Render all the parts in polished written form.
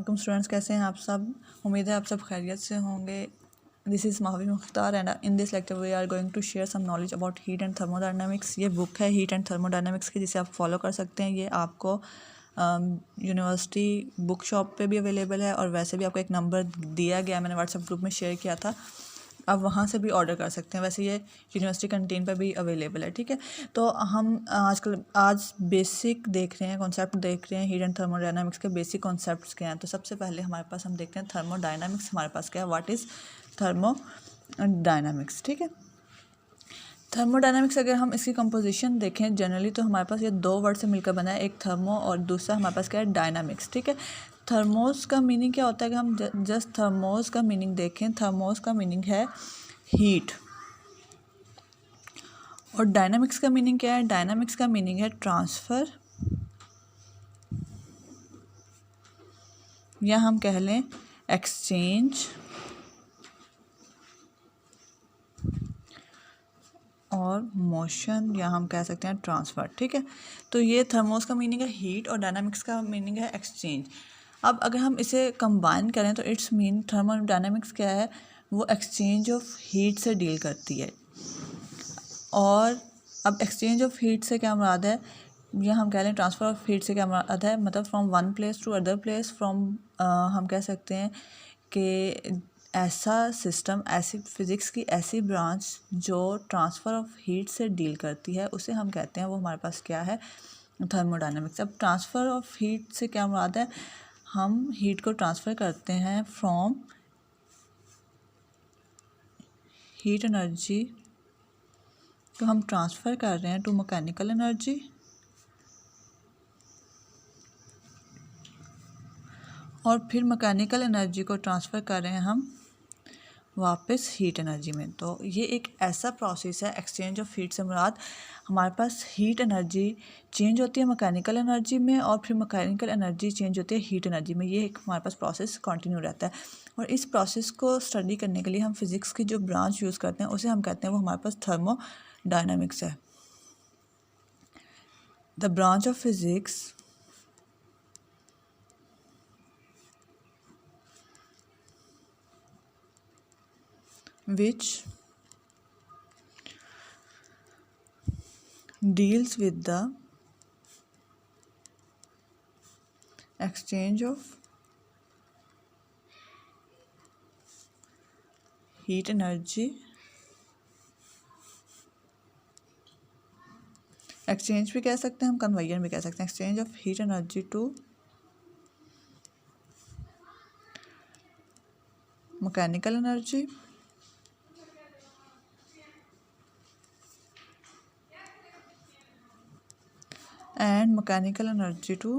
वालेकुम स्टूडेंट्स, कैसे हैं आप सब। उम्मीद है आप सब खैरियत से होंगे। This is Mahvi Mukhtar and in this lecture we are going to share some knowledge about heat and thermodynamics. ये बुक है हीट एंड थर्मोडायनामिक्स की, जिसे आप फॉलो कर सकते हैं। ये आपको यूनिवर्सिटी बुक शॉप पे भी अवेलेबल है और वैसे भी आपको एक नंबर दिया गया, मैंने व्हाट्सएप ग्रुप में शेयर किया था, आप वहाँ से भी ऑर्डर कर सकते हैं। वैसे ये यूनिवर्सिटी कैंटीन पर भी अवेलेबल है, ठीक है। तो हम आज बेसिक देख रहे हैं, कॉन्सेप्ट देख रहे हैं। हीट एंड थर्मोडायनामिक्स के बेसिक कॉन्सेप्ट्स क्या हैं। तो सबसे पहले हमारे पास हम देखते हैं थर्मोडायनामिक्स हमारे पास क्या है, व्हाट इज़ थर्मोडायनामिक्स, ठीक है। थर्मोडायनामिक्स अगर हम इसकी कंपोजिशन देखें जनरली, तो हमारे पास ये दो वर्ड से मिलकर बना है, एक थर्मो और दूसरा हमारे पास क्या है, डायनामिक्स, ठीक है। थर्मोस का मीनिंग क्या होता है, कि हम जस्ट थर्मोस का मीनिंग देखें, थर्मोस का मीनिंग है हीट। और डायनामिक्स का मीनिंग क्या है, डायनामिक्स का मीनिंग है ट्रांसफ़र, या हम कह लें एक्सचेंज और मोशन, या हम कह सकते हैं ट्रांसफ़र, ठीक है। तो ये थर्मोस का मीनिंग है हीट और डायनामिक्स का मीनिंग है एक्सचेंज। अब अगर हम इसे कंबाइन करें तो इट्स मीन थर्मोडायनामिक्स क्या है, वो एक्सचेंज ऑफ हीट से डील करती है। और अब एक्सचेंज ऑफ हीट से क्या मुराद है, या हम कह लें ट्रांसफ़र ऑफ हीट से क्या मुराद है, मतलब from one place to other place, from हम कह सकते हैं कि ऐसा सिस्टम, ऐसी फिज़िक्स की ऐसी ब्रांच जो ट्रांसफ़र ऑफ हीट से डील करती है, उसे हम कहते हैं, वो हमारे पास क्या है, थर्मोडायनामिक्स। अब ट्रांसफ़र ऑफ हीट से क्या मुराद है, हम हीट को ट्रांसफ़र करते हैं फ्रॉम हीट एनर्जी तो हम ट्रांसफ़र कर रहे हैं टू मैकेनिकल एनर्जी, और फिर मैकेनिकल एनर्जी को ट्रांसफ़र कर रहे हैं हम वापस हीट एनर्जी में। तो ये एक ऐसा प्रोसेस है, एक्सचेंज ऑफ हीट से मुराद हमारे पास हीट एनर्जी चेंज होती है मैकेनिकल एनर्जी में, और फिर मैकेनिकल एनर्जी चेंज होती है हीट एनर्जी में। ये एक हमारे पास प्रोसेस कंटिन्यू रहता है। और इस प्रोसेस को स्टडी करने के लिए हम फिज़िक्स की जो ब्रांच यूज़ करते हैं, उसे हम कहते हैं, वो हमारे पास थर्मोडायनामिक्स है। The branch of physics which deals with the exchange of heat energy, exchange भी कह सकते हैं हम, कन्वर्जन भी कह सकते हैं, exchange of heat energy to mechanical energy and mechanical energy to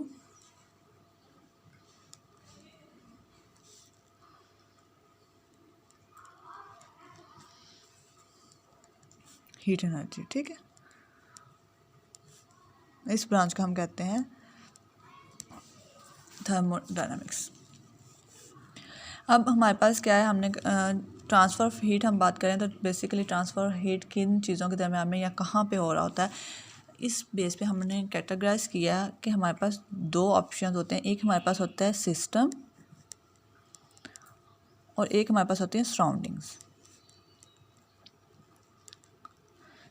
heat energy, ठीक है। इस ब्रांच को हम कहते हैं थर्मोडायनामिक्स। अब हमारे पास क्या है, हमने ट्रांसफ़र ऑफ हीट हम बात करें तो बेसिकली ट्रांसफ़र ऑफ हीट किन चीज़ों के दरम्यान में या कहाँ पे हो रहा होता है, इस बेस पे हमने कैटेगराइज किया कि हमारे पास दो ऑप्शन होते हैं। एक हमारे पास होता है सिस्टम और एक हमारे पास होती है सराउंडिंग्स।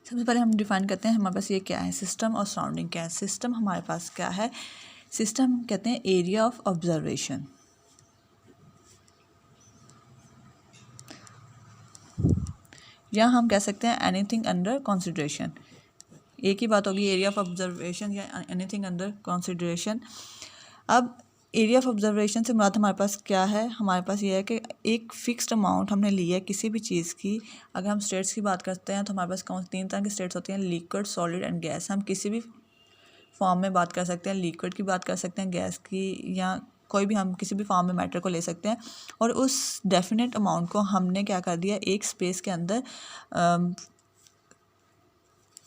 सबसे पहले हम डिफाइन करते हैं हमारे पास ये क्या है, सिस्टम और सराउंडिंग क्या है। सिस्टम हमारे पास क्या है, सिस्टम कहते हैं एरिया ऑफ ऑब्जर्वेशन, या हम कह सकते हैं एनीथिंग अंडर कंसिडरेशन। एक ही बात होगी, एरिया ऑफ ऑब्जर्वेशन या एनीथिंग अंडर कंसिडरेशन। अब एरिया ऑफ ऑब्जर्वेशन से मुराद हमारे पास क्या है, हमारे पास ये है कि एक फ़िक्स्ड अमाउंट हमने ली है किसी भी चीज़ की। अगर हम स्टेट्स की बात करते हैं तो हमारे पास तीन तरह की स्टेट्स होती हैं, लिक्विड, सॉलिड एंड गैस। हम किसी भी फॉर्म में बात कर सकते हैं, लिक्विड की बात कर सकते हैं, गैस की, या कोई भी हम किसी भी फॉर्म में मैटर को ले सकते हैं। और उस डेफिनेट अमाउंट को हमने क्या कर दिया, एक स्पेस के अंदर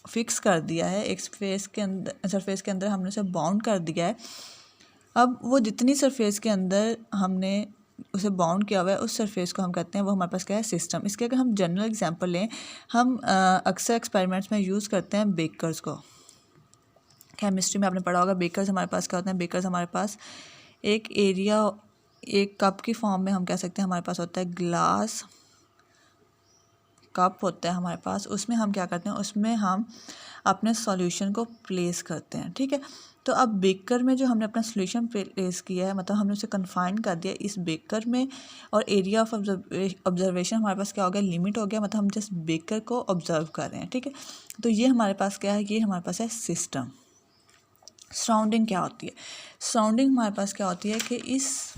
फिक्स कर दिया है, एक स्पेस के अंदर, सरफेस के अंदर हमने उसे बाउंड कर दिया है। अब वो जितनी सरफेस के अंदर हमने उसे बाउंड किया हुआ है, उस सरफेस को हम कहते हैं, वो हमारे पास क्या है, सिस्टम। इसके अगर हम जनरल एग्जांपल लें, हम अक्सर एक्सपेरिमेंट्स में यूज़ करते हैं बेकर्स को। केमिस्ट्री में आपने पढ़ा होगा बेकर्स हमारे पास क्या होते हैं, बेकर्स हमारे पास एक एरिया एक कप की फॉर्म में हम कह सकते हैं हमारे पास होता है ग्लास कप होता है हमारे पास, उसमें हम क्या करते हैं, उसमें हम अपने सॉल्यूशन को प्लेस करते हैं, ठीक है। तो अब बेकर में जो हमने अपना सॉल्यूशन प्लेस किया है, मतलब हमने उसे कन्फाइन कर दिया इस बेकर में, और एरिया ऑफ ऑब्जर्वेशन हमारे पास क्या हो गया, लिमिट हो गया, मतलब हम जस्ट बेकर को ऑब्जर्व कर रहे हैं, ठीक है। तो ये हमारे पास क्या है, ये हमारे पास है सिस्टम। सराउंडिंग क्या होती है, सराउंडिंग हमारे पास क्या होती है कि इस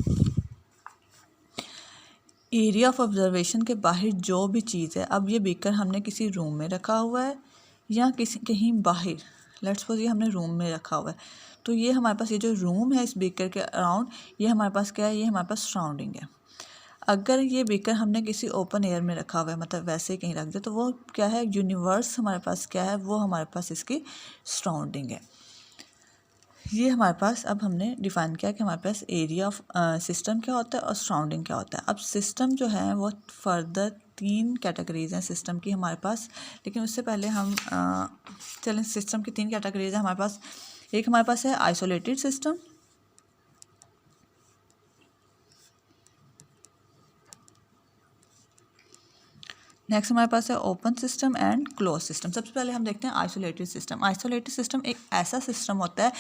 एरिया ऑफ ऑब्जर्वेशन के बाहर जो भी चीज़ है, अब ये बेकर हमने किसी रूम में रखा हुआ है या किसी कहीं बाहर, लेट्स सपोज ये हमने रूम में रखा हुआ है, तो ये हमारे पास ये जो रूम है इस बेकर के अराउंड, ये हमारे पास क्या है, ये हमारे पास सराउंडिंग है। अगर ये बेकर हमने किसी ओपन एयर में रखा हुआ है, मतलब वैसे ही कहीं रख दिया, तो वो क्या है, यूनिवर्स हमारे पास क्या है, वो हमारे पास इसकी सराउंडिंग है। ये हमारे पास अब हमने डिफ़ाइन किया कि हमारे पास एरिया ऑफ सिस्टम क्या होता है और सराउंडिंग क्या होता है। अब सिस्टम जो है वो फर्दर 3 कैटेगरीज़ हैं सिस्टम की हमारे पास, लेकिन उससे पहले हम चलें, सिस्टम की 3 कैटेगरीज़ हैं हमारे पास। एक हमारे पास है आइसोलेटेड सिस्टम, नेक्स्ट हमारे पास है open system and close system. सबसे पहले हम देखते हैं आइसोलेटेड सिस्टम। आइसोलेटेड सिस्टम एक ऐसा सिस्टम होता है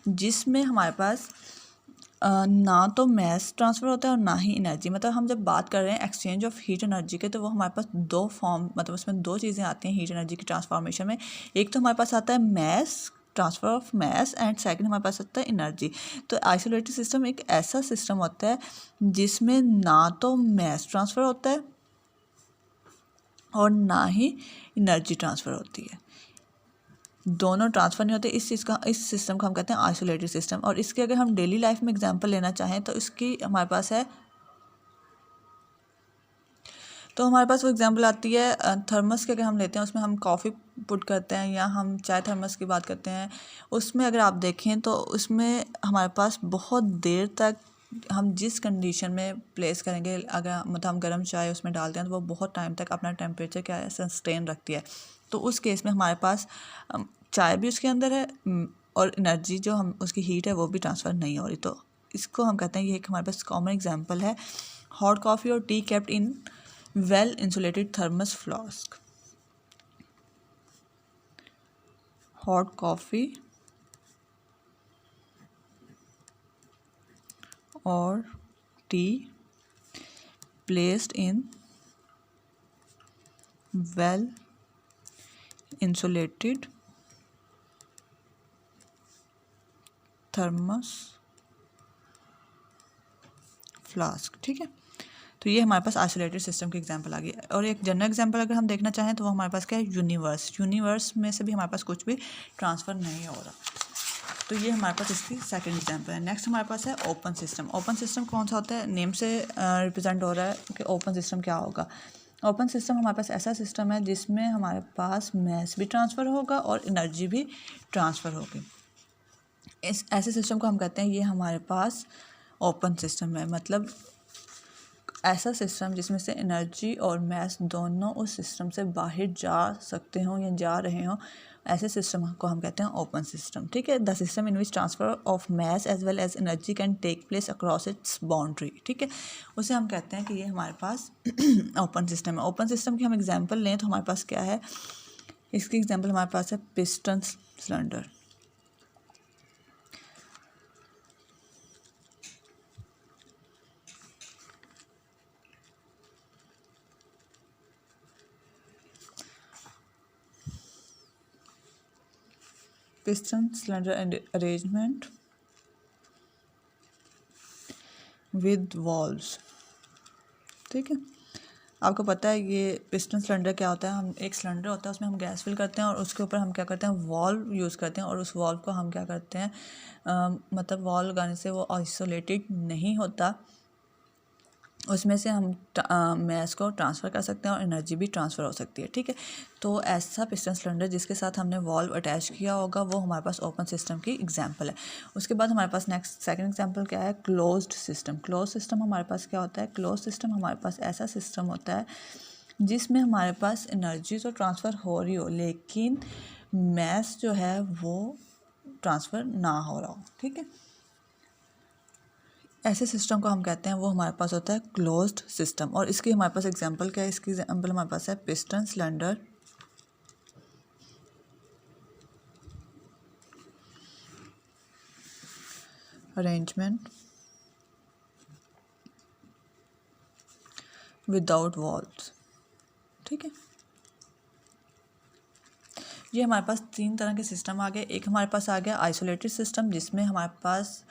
जिसमें हमारे पास ना तो मैस ट्रांसफ़र होता है और ना ही एनर्जी। मतलब हम जब बात कर रहे हैं एक्सचेंज ऑफ हीट एनर्जी के, तो वो हमारे पास 2 फॉर्म, मतलब उसमें 2 चीज़ें आती हैं हीट एनर्जी की ट्रांसफॉर्मेशन में। एक तो हमारे पास आता है mass, transfer of mass, and second हमारे पास आता है एनर्जी। तो आइसोलेटेड सिस्टम एक ऐसा सिस्टम होता है जिसमें ना तो मैस ट्रांसफ़र होता है और ना ही एनर्जी ट्रांसफ़र होती है, दोनों ट्रांसफ़र नहीं होते। इस चीज़ का, इस सिस्टम को हम कहते हैं आइसोलेटेड सिस्टम। और इसके अगर हम डेली लाइफ में एग्जांपल लेना चाहें तो इसकी हमारे पास है, तो हमारे पास वो एग्जांपल आती है थर्मस के। अगर हम लेते हैं, उसमें हम कॉफ़ी पुट करते हैं या हम चाय थर्मस की बात करते हैं, उसमें अगर आप देखें तो उसमें हमारे पास बहुत देर तक हम जिस कंडीशन में प्लेस करेंगे, अगर मतलब हम गर्म चाय उसमें डालते हैं तो वो बहुत टाइम तक अपना टेम्परेचर क्या है, सस्टेन रखती है। तो उस केस में हमारे पास चाय भी उसके अंदर है और एनर्जी जो हम उसकी हीट है वो भी ट्रांसफ़र नहीं हो रही। तो इसको हम कहते हैं, ये एक हमारे पास कॉमन एग्जांपल है। हॉट कॉफ़ी और T kept in well insulated thermos flask. Hot coffee or tea placed in well insulated thermos flask, ठीक है। तो ये हमारे पास आइसोलेटेड सिस्टम की एग्जांपल आ गई। और एक जनरल एग्जांपल अगर हम देखना चाहें तो वो हमारे पास क्या है, यूनिवर्स। यूनिवर्स में से भी हमारे पास कुछ भी ट्रांसफ़र नहीं हो रहा। तो ये हमारे पास इसकी सेकंड एग्जांपल है। नेक्स्ट हमारे पास है ओपन सिस्टम। ओपन सिस्टम कौन सा होता है, नेम से रिप्रेजेंट हो रहा है कि ओपन सिस्टम क्या होगा। ओपन सिस्टम हमारे पास ऐसा सिस्टम है जिसमें हमारे पास मैस भी ट्रांसफ़र होगा और एनर्जी भी ट्रांसफ़र होगी। इस ऐसे सिस्टम को हम कहते हैं, ये हमारे पास ओपन सिस्टम है। मतलब ऐसा सिस्टम जिसमें से एनर्जी और मैस दोनों उस सिस्टम से बाहर जा सकते हों या जा रहे हों, ऐसे सिस्टम को हम कहते हैं ओपन सिस्टम, ठीक है। The system in which transfer of mass as well as energy can take place across its boundary, ठीक है। उसे हम कहते हैं कि ये हमारे पास ओपन सिस्टम है। ओपन सिस्टम की हम एग्जांपल लें तो हमारे पास क्या है, इसकी एग्जांपल हमारे पास है piston cylinder. Piston cylinder arrangement with valves, ठीक है। आपको पता है ये पिस्टन सिलेंडर क्या होता है, हम एक सिलेंडर होता है उसमें हम गैस फिल करते हैं और उसके ऊपर हम क्या करते हैं, वॉल्व यूज़ करते हैं। और उस वॉल्व को हम क्या करते हैं, मतलब वॉल्व लगाने से वो आइसोलेटेड नहीं होता, उसमें से हम मैस को ट्रांसफ़र कर सकते हैं और एनर्जी भी ट्रांसफ़र हो सकती है, ठीक है। तो ऐसा पिस्टन सिलेंडर जिसके साथ हमने वॉल्व अटैच किया होगा वो हमारे पास ओपन सिस्टम की एग्जांपल है। उसके बाद हमारे पास नेक्स्ट सेकंड एग्जांपल क्या है, क्लोज्ड सिस्टम। क्लोज सिस्टम हमारे पास क्या होता है, क्लोज सिस्टम हमारे पास ऐसा सिस्टम होता है जिसमें हमारे पास एनर्जी तो ट्रांसफ़र हो रही हो लेकिन मैस जो है वो ट्रांसफ़र ना हो रहा हो, ठीक है। ऐसे सिस्टम को हम कहते हैं वो हमारे पास होता है क्लोज्ड सिस्टम। और इसकी हमारे पास एग्जांपल क्या है? इसकी एग्जांपल हमारे पास है piston cylinder, arrangement without walls. ठीक है, ये हमारे पास तीन तरह के सिस्टम आ गए। एक हमारे पास आ गया आइसोलेटेड सिस्टम, जिसमें हमारे पास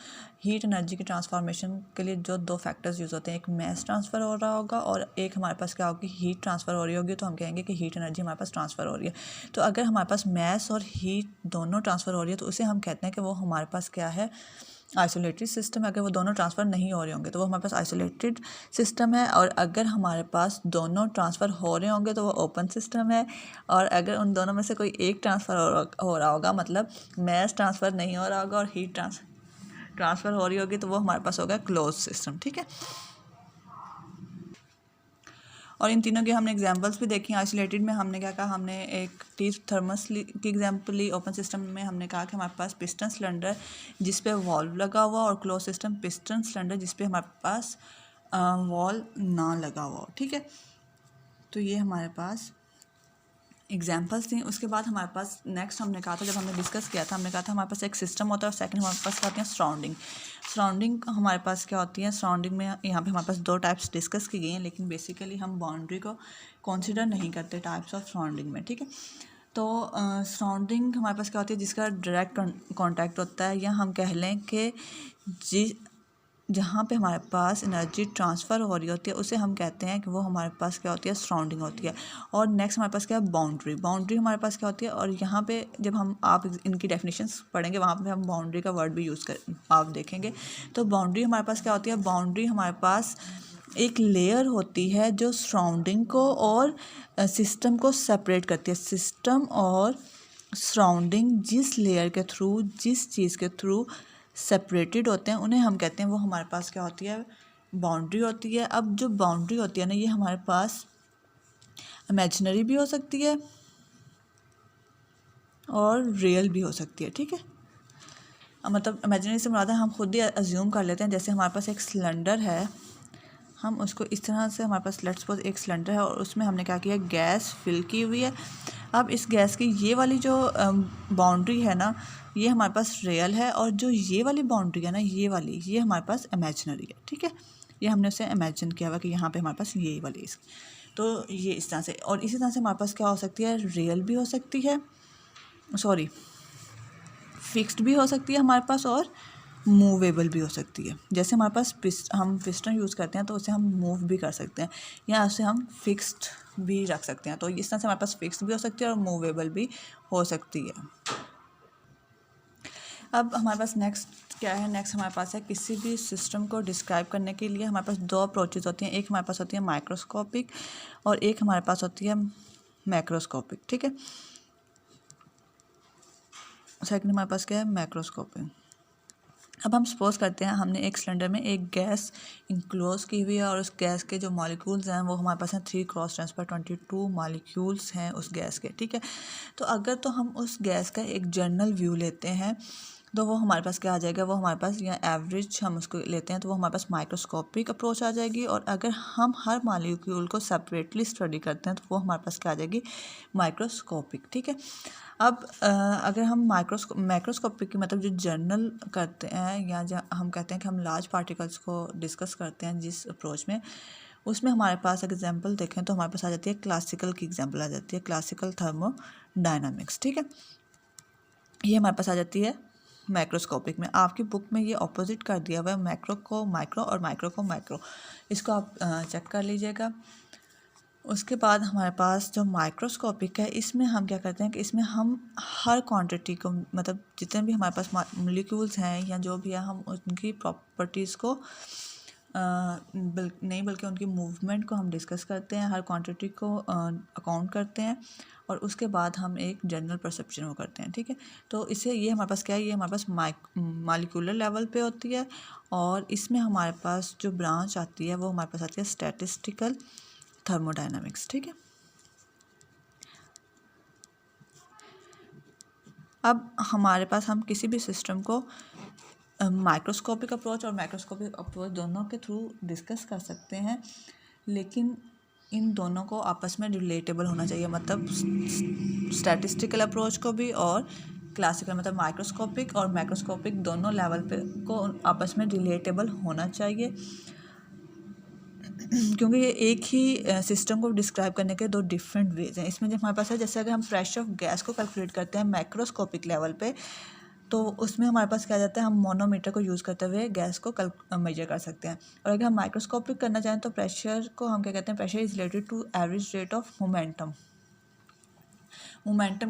हीट एनर्जी की ट्रांसफॉर्मेशन के लिए जो दो फैक्टर्स यूज़ होते हैं, एक मैस ट्रांसफ़र हो रहा होगा और एक हमारे पास क्या होगी, हीट ट्रांसफ़र हो रही होगी। तो हम कहेंगे कि हीट एनर्जी हमारे पास ट्रांसफ़र हो रही है। तो अगर हमारे पास मैस और हीट दोनों ट्रांसफ़र हो रही है तो उसे हम कहते हैं कि वो हमारे पास क्या है, आइसोलेटेड सिस्टम है। अगर वो दोनों ट्रांसफ़र नहीं हो रहे होंगे तो वो हमारे पास आइसोलेटेड सिस्टम है। और अगर हमारे पास दोनों ट्रांसफ़र हो रहे होंगे तो वो ओपन सिस्टम है। और अगर उन दोनों में से कोई एक ट्रांसफ़र हो रहा होगा, मतलब मैस ट्रांसफ़र नहीं हो रहा होगा और हीट ट्रांसफ़र हो रही होगी, तो वो हमारे पास होगा क्लोज सिस्टम। ठीक है, और इन तीनों के हमने एग्जांपल्स भी देखी। आइसोलेटेड में हमने क्या कहा, हमने एक टीथ थर्मस की एग्जांपल ली। ओपन सिस्टम में हमने कहा कि हमारे पास पिस्टन सिलेंडर जिस पे वॉल्व लगा हुआ, और क्लोज सिस्टम पिस्टन सिलेंडर जिस पे हमारे पास वॉल्व ना लगा हुआ। ठीक है, तो ये हमारे पास एग्जाम्पल्स थी। उसके बाद हमारे पास नेक्स्ट हमने कहा था, जब हमने डिस्कस किया था, हमने कहा था हमारे पास एक सिस्टम होता है और सेकंड हमारे पास क्या होती है, सराउंडिंग। सराउंडिंग हमारे पास क्या होती है, सराउंडिंग में यहाँ पे हमारे पास दो टाइप्स डिस्कस की गई हैं, लेकिन बेसिकली हम बाउंड्री को कंसिडर नहीं करते टाइप्स ऑफ सराउंडिंग में। ठीक है, तो सराउंडिंग हमारे पास क्या होती है, जिसका डायरेक्ट कॉन्टैक्ट होता है, या हम कह लें कि जहाँ पे हमारे पास एनर्जी ट्रांसफ़र हो रही होती है उसे हम कहते हैं कि वो हमारे पास क्या होती है, सराउंडिंग होती है। और नेक्स्ट हमारे पास क्या है, बाउंड्री। बाउंड्री हमारे पास क्या होती है, और यहाँ पे जब हम आप इनकी डेफिनेशंस पढ़ेंगे वहाँ पे हम बाउंड्री का वर्ड भी यूज़ कर आप देखेंगे। तो बाउंड्री हमारे पास क्या होती है, बाउंड्री हमारे पास एक लेयर होती है जो सराउंडिंग को और सिस्टम को सेपरेट करती है। सिस्टम और सराउंडिंग जिस लेयर के थ्रू, जिस चीज़ के थ्रू सेपरेटेड होते हैं, उन्हें हम कहते हैं, वो हमारे पास क्या होती है, बाउंड्री होती है। अब जो बाउंड्री होती है ना, ये हमारे पास इमेजिनरी भी हो सकती है और रियल भी हो सकती है। ठीक है, मतलब इमेजिनरी से मुराद है, हम खुद ही अज्यूम कर लेते हैं, जैसे हमारे पास एक सिलेंडर है, हम उसको इस तरह से, हमारे पास लेट्स सपोज एक सिलेंडर है और उसमें हमने क्या किया, गैस फिल की हुई है। अब इस गैस की ये वाली जो बाउंड्री है ना, ये हमारे पास रियल है, और जो ये वाली बाउंड्री है ना, ये वाली, ये हमारे पास इमेजिनरी है। ठीक है, ये हमने उसे इमेजिन किया हुआ कि यहाँ पे हमारे पास ये वाली इसकी, तो ये इस तरह से। और इसी तरह से हमारे पास क्या हो सकती है, रियल भी हो सकती है, सॉरी फिक्स्ड भी हो सकती है हमारे पास, और मूवेबल भी हो सकती है। जैसे हमारे पास हम पिस्टन यूज़ करते हैं तो उसे हम मूव भी कर सकते हैं, या उसे हम फिक्स्ड भी रख सकते हैं। तो इस तरह से हमारे पास फिक्स्ड भी हो सकती है और मूवेबल भी हो सकती है। अब हमारे पास नेक्स्ट क्या है, नेक्स्ट हमारे पास है, किसी भी सिस्टम को डिस्क्राइब करने के लिए हमारे पास दो अप्रोचेज होती हैं। एक हमारे पास होती है माइक्रोस्कोपिक और एक हमारे पास होती है मैक्रोस्कोपिक। ठीक है, सेकंड हमारे पास क्या है, मैक्रोस्कोपिक। अब हम सपोज करते हैं हमने एक सिलेंडर में एक गैस इंक्लोज की हुई है, और उस गैस के जो मॉलिक्यूल्स हैं वो हमारे पास हैं 3 क्रॉस ट्रांसफर 22 मॉलिक्यूल्स हैं उस गैस के। ठीक है, तो अगर तो हम उस गैस का एक जनरल व्यू लेते हैं तो वो हमारे पास क्या आ जाएगा, वो हमारे पास, या एवरेज हम उसको लेते हैं तो वो हमारे पास माइक्रोस्कोपिक अप्रोच आ जाएगी। और अगर हम हर मॉलिक्यूल को सेपरेटली स्टडी करते हैं तो वो हमारे पास क्या आ जाएगी, माइक्रोस्कोपिक। ठीक है, अब अगर हम माइक्रोस्कोपिक की मतलब जो जर्नल करते हैं, या हम कहते हैं कि हम लार्ज पार्टिकल्स को डिस्कस करते हैं जिस अप्रोच में, उसमें हमारे पास एग्जांपल देखें तो हमारे पास आ जाती है क्लासिकल की एग्जांपल आ जाती है, क्लासिकल थर्मोडायनामिक्स। ठीक है, ये हमारे पास आ जाती है माइक्रोस्कोपिक में। आपकी बुक में ये ऑपोजिट कर दिया हुआ है, मैक्रो को माइक्रो और माइक्रो को मैक्रो, इसको आप चेक कर लीजिएगा। उसके बाद हमारे पास जो माइक्रोस्कोपिक है, इसमें हम क्या करते हैं कि इसमें हम हर क्वांटिटी को, मतलब जितने भी हमारे पास मॉलिक्यूल्स हैं या जो भी है, हम उनकी प्रॉपर्टीज़ को नहीं बल्कि उनकी मूवमेंट को हम डिस्कस करते हैं, हर क्वांटिटी को अकाउंट करते हैं, और उसके बाद हम एक जनरल परसेप्शन वो करते हैं। ठीक है, तो इससे ये हमारे पास क्या है, ये हमारे पास मॉलिक्यूलर लेवल पे होती है, और इसमें हमारे पास जो ब्रांच आती है वो हमारे पास आती है स्टैटिस्टिकल थर्मोडायनामिक्स। ठीक है, अब हमारे पास, हम किसी भी सिस्टम को माइक्रोस्कोपिक अप्रोच और माइक्रोस्कोपिक अप्रोच दोनों के थ्रू डिस्कस कर सकते हैं, लेकिन इन दोनों को आपस में रिलेटेबल होना चाहिए, मतलब स्टैटिस्टिकल अप्रोच को भी और क्लासिकल मतलब माइक्रोस्कोपिक और मैक्रोस्कोपिक दोनों लेवल पे को आपस में रिलेटेबल होना चाहिए, क्योंकि ये एक ही सिस्टम को डिस्क्राइब करने के दो डिफरेंट वेज हैं। इसमें जब हमारे पास है, जैसे अगर हम प्रेशर ऑफ गैस को कैलकुलेट करते हैं मैक्रोस्कोपिक लेवल पे, तो उसमें हमारे पास क्या जाता है, हम मोनोमीटर को यूज़ करते हुए गैस को मेजर कर सकते हैं। और अगर हम माइक्रोस्कोपिक करना चाहें तो प्रेशर को हम क्या कहते हैं, pressure is related to average rate of momentum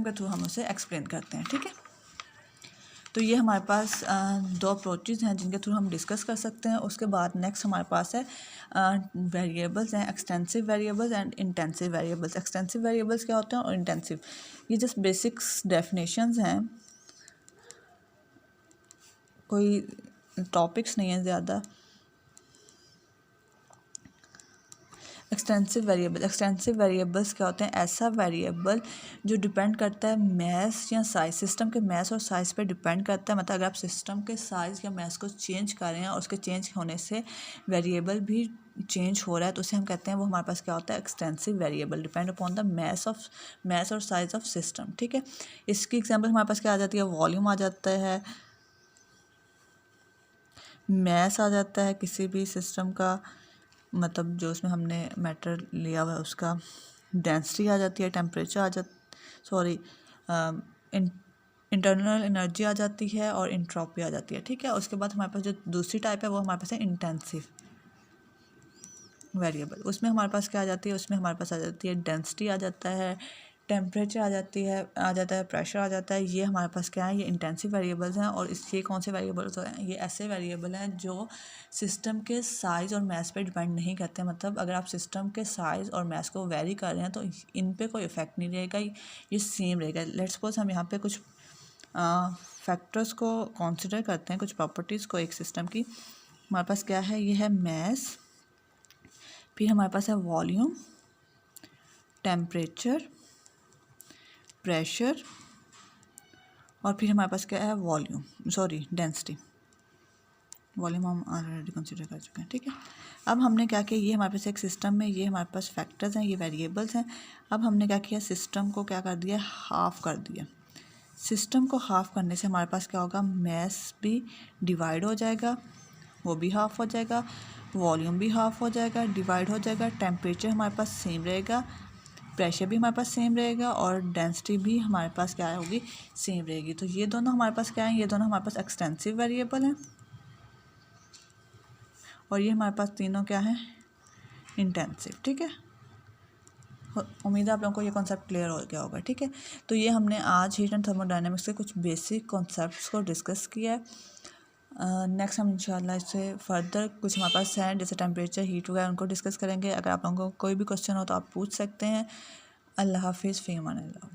के थ्रू हम उसे एक्सप्लेन करते हैं। ठीक है, तो ये हमारे पास दो अप्रोचेज़ हैं जिनके थ्रू हम डिस्कस कर सकते हैं। उसके बाद नेक्स्ट हमारे पास है वेरिएबल्स हैं, extensive variables and intensive variables. Extensive variables क्या होते हैं और इंटेंसिव, ये जस्ट बेसिक्स डेफिनेशंस हैं, कोई टॉपिक्स नहीं है ज़्यादा। एक्सटेंसिव वेरिएबल्स क्या होते हैं, ऐसा वेरिएबल जो डिपेंड करता है मैस या साइज, सिस्टम के मैस और साइज़ पे डिपेंड करता है। मतलब अगर आप सिस्टम के साइज़ या मैस को चेंज कर रहे हैं और उसके चेंज होने से वेरिएबल भी चेंज हो रहा है, तो उसे हम कहते हैं, वो हमारे पास क्या होता है, extensive variable depend upon the mass और साइज़ ऑफ सिस्टम। ठीक है, इसकी एग्जांपल हमारे पास क्या आ जाती है, वॉल्यूम आ जाता है, मैस आ जाता है किसी भी सिस्टम का, मतलब जो उसमें हमने मैटर लिया हुआ है उसका, डेंसिटी आ जाती है, टेम्परेचर आ इंटरनल एनर्जी आ जाती है और इंट्रोपी आ जाती है। ठीक है, उसके बाद हमारे पास जो दूसरी टाइप है वो हमारे पास है इंटेंसिव वेरिएबल। उसमें हमारे पास क्या आ जाती है, उसमें हमारे पास आ जाती है डेंसिटी आ जाता है, टेम्परेचर आ जाता है, प्रेशर आ जाता है। ये हमारे पास क्या है, ये इंटेंसिव वेरिएबल्स हैं। और इसके कौन से वेरिएबल्स हैं, ये ऐसे वेरिएबल हैं जो सिस्टम के साइज़ और मैस पे डिपेंड नहीं करते। मतलब अगर आप सिस्टम के साइज़ और मैस को वेरी कर रहे हैं तो इन पे कोई इफेक्ट नहीं रहेगा, ये सेम रहेगा। लेट्स सपोज हम यहाँ पे कुछ फैक्टर्स को कंसिडर करते हैं, कुछ प्रॉपर्टीज़ को एक सिस्टम की। हमारे पास क्या है, ये है मैस, फिर हमारे पास है वॉल्यूम, टेम्परेचर, प्रेशर, और फिर हमारे पास क्या है, डेंसिटी। वॉल्यूम हम ऑलरेडी कंसिडर कर चुके हैं। ठीक है, अब हमने क्या किया, ये हमारे पास एक सिस्टम में ये हमारे पास फैक्टर्स हैं, ये वेरिएबल्स हैं। अब हमने क्या किया, सिस्टम को क्या कर दिया, हाफ कर दिया। सिस्टम को हाफ करने से हमारे पास क्या होगा, मैस भी डिवाइड हो जाएगा, वो भी हाफ हो जाएगा, वॉल्यूम भी हाफ हो जाएगा, डिवाइड हो जाएगा, टेम्परेचर हमारे पास सेम रहेगा, प्रेशर भी हमारे पास सेम रहेगा, और डेंसिटी भी हमारे पास क्या होगी, सेम रहेगी। तो ये दोनों हमारे पास क्या है, ये दोनों हमारे पास एक्सटेंसिव वेरिएबल हैं, और ये हमारे पास तीनों क्या हैं, इंटेंसिव। ठीक है, उम्मीद है आप लोगों को ये कॉन्सेप्ट क्लियर हो गया होगा। ठीक है, तो ये हमने आज हीट एंड थर्मोडायनेमिक्स के कुछ बेसिक कॉन्सेप्ट्स को डिस्कस किया है। नेक्स्ट हम इंशाल्लाह इससे फर्दर कुछ हमारे पास है, जैसे टेम्परेचर, हीट वगैरह, उनको डिस्कस करेंगे। अगर आप लोगों को कोई भी क्वेश्चन हो तो आप पूछ सकते हैं। अल्लाह हाफिज़, फ़ी अमान अल्लाह।